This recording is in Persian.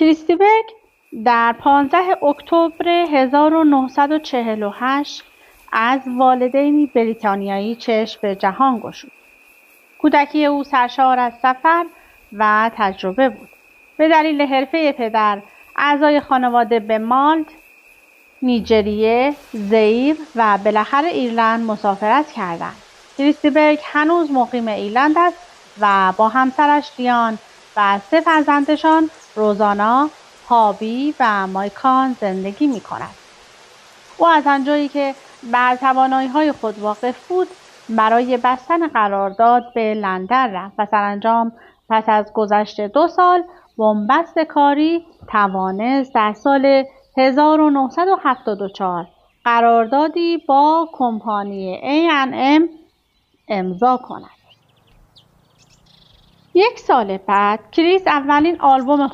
کریستیبرگ در 15 اکتبر 1948 از والدینی بریتانیایی چشم به جهان گشود. کودکی او سرشار از سفر و تجربه بود. به دلیل حرفه پدر، اعضای خانواده به مالت، نیجریه، زئیر و بالاخره ایرلند مسافرت کردند. کریستیبرگ هنوز مقیم ایرلند است و با همسرش لیان و 3 فرزندشان روزانا، هابی و مایکان زندگی می کند. او از آنجایی که بر توانایی‌های خود واقف بود، برای بستن قرارداد به لندن رفت و سرانجام پس از گذشت 2 سال بنبست کاری توانست در سال 1974 قراردادی با کمپانی A&M امضا کند. 1 سال بعد کریس اولین آلبوم